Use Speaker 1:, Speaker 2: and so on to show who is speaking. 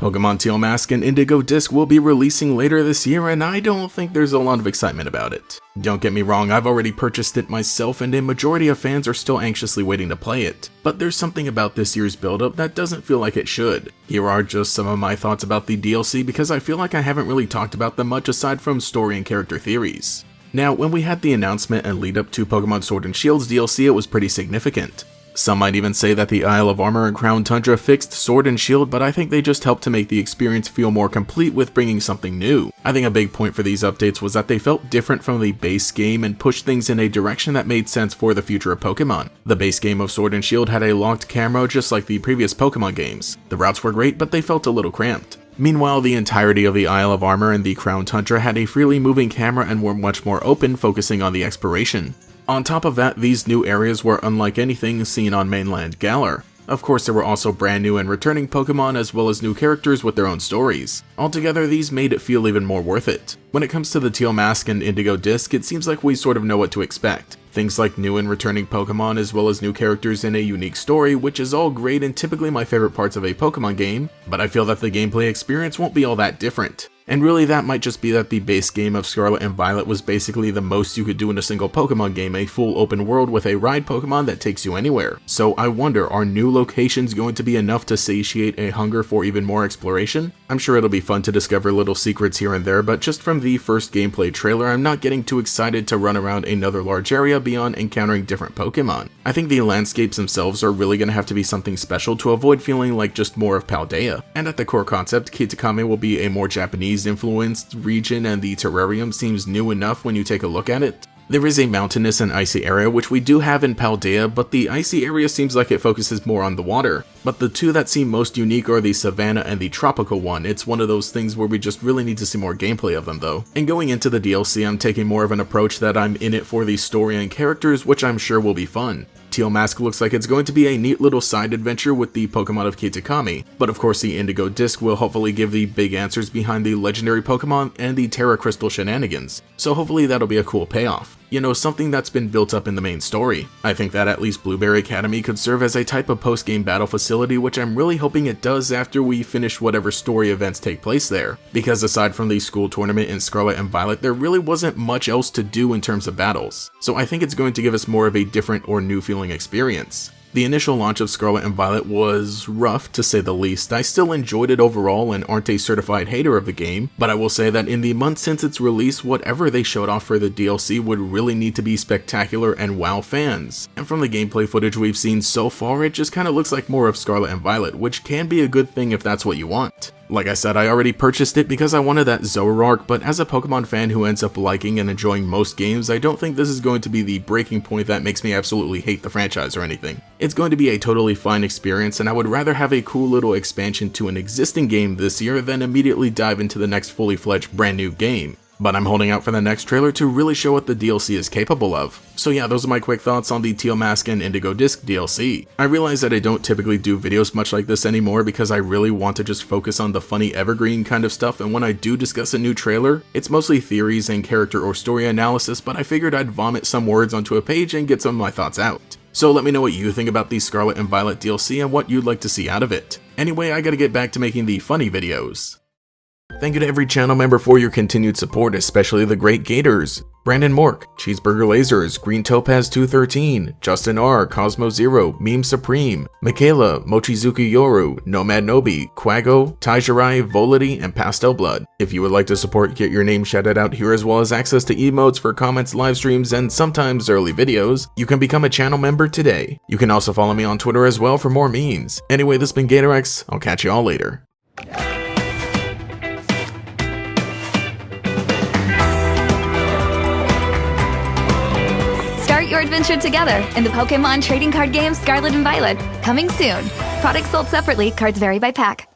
Speaker 1: Pokemon Teal Mask and Indigo Disc will be releasing later this year, and I don't think there's a lot of excitement about it. Don't get me wrong, I've already purchased it myself and a majority of fans are still anxiously waiting to play it, but there's something about this year's build-up that doesn't feel like it should. Here are just some of my thoughts about the DLC because I feel like I haven't really talked about them much aside from story and character theories. Now, when we had the announcement and lead up to Pokemon Sword and Shield's DLC, it was pretty significant. Some might even say that the Isle of Armor and Crown Tundra fixed Sword and Shield, but I think they just helped to make the experience feel more complete with bringing something new. I think a big point for these updates was that they felt different from the base game and pushed things in a direction that made sense for the future of Pokemon. The base game of Sword and Shield had a locked camera just like the previous Pokemon games. The routes were great, but they felt a little cramped. Meanwhile, the entirety of the Isle of Armor and the Crown Tundra had a freely moving camera and were much more open, focusing on the exploration. On top of that, these new areas were unlike anything seen on mainland Galar. Of course, there were also brand new and returning Pokemon as well as new characters with their own stories. Altogether, these made it feel even more worth it. When it comes to the Teal Mask and Indigo Disc, it seems like we sort of know what to expect. Things like new and returning Pokemon as well as new characters in a unique story, which is all great and typically my favorite parts of a Pokemon game, but I feel that the gameplay experience won't be all that different. And really that might just be that the base game of Scarlet and Violet was basically the most you could do in a single Pokemon game, a full open world with a ride Pokemon that takes you anywhere. So I wonder, are new locations going to be enough to satiate a hunger for even more exploration? I'm sure it'll be fun to discover little secrets here and there, but just from the first gameplay trailer, I'm not getting too excited to run around another large area beyond encountering different Pokemon. I think the landscapes themselves are really going to have to be something special to avoid feeling like just more of Paldea. And at the core concept, Kitakami will be a more Japanese-influenced region, and the terrarium seems new enough when you take a look at it. There is a mountainous and icy area which we do have in Paldea, but the icy area seems like it focuses more on the water. But the two that seem most unique are the savanna and the tropical one. It's one of those things where we just really need to see more gameplay of them though. And going into the DLC, I'm taking more of an approach that I'm in it for the story and characters, which I'm sure will be fun. Teal Mask looks like it's going to be a neat little side adventure with the Pokemon of Kitakami, but of course the Indigo Disc will hopefully give the big answers behind the legendary Pokemon and the Terra Crystal shenanigans, so hopefully that'll be a cool payoff. You know, something that's been built up in the main story. I think that at least Blueberry Academy could serve as a type of post-game battle facility, which I'm really hoping it does after we finish whatever story events take place there. Because aside from the school tournament in Scarlet and Violet, there really wasn't much else to do in terms of battles. So I think it's going to give us more of a different or new feeling experience. The initial launch of Scarlet and Violet was rough, to say the least. I still enjoyed it overall and aren't a certified hater of the game, but I will say that in the months since its release, whatever they showed off for the DLC would really need to be spectacular and wow fans. And from the gameplay footage we've seen so far, it just kinda looks like more of Scarlet and Violet, which can be a good thing if that's what you want. Like I said, I already purchased it because I wanted that Zoroark, but as a Pokemon fan who ends up liking and enjoying most games, I don't think this is going to be the breaking point that makes me absolutely hate the franchise or anything. It's going to be a totally fine experience, and I would rather have a cool little expansion to an existing game this year than immediately dive into the next fully fledged brand new game. But I'm holding out for the next trailer to really show what the DLC is capable of. So yeah, those are my quick thoughts on the Teal Mask and Indigo Disc DLC. I realize that I don't typically do videos much like this anymore because I really want to just focus on the funny evergreen kind of stuff, and when I do discuss a new trailer, it's mostly theories and character or story analysis, but I figured I'd vomit some words onto a page and get some of my thoughts out. So let me know what you think about the Scarlet and Violet DLC and what you'd like to see out of it. Anyway, I gotta get back to making the funny videos. Thank you to every channel member for your continued support, especially the great Gators, Brandon Mork, Cheeseburger Lasers, Green Topaz 213, Justin R, Cosmo Zero, Meme Supreme, Michaela, Mochizuki Yoru, Nomad Nobi, Quago, Taijirai, Volity, and Pastel Blood. If you would like to support, get your name shouted out here as well as access to emotes for comments, live streams, and sometimes early videos, you can become a channel member today. You can also follow me on Twitter as well for more memes. Anyway, this has been GatorX, I'll catch you all later.
Speaker 2: Start your adventure together in the Pokemon trading card game Scarlet and Violet. Coming soon. Products sold separately, cards vary by pack.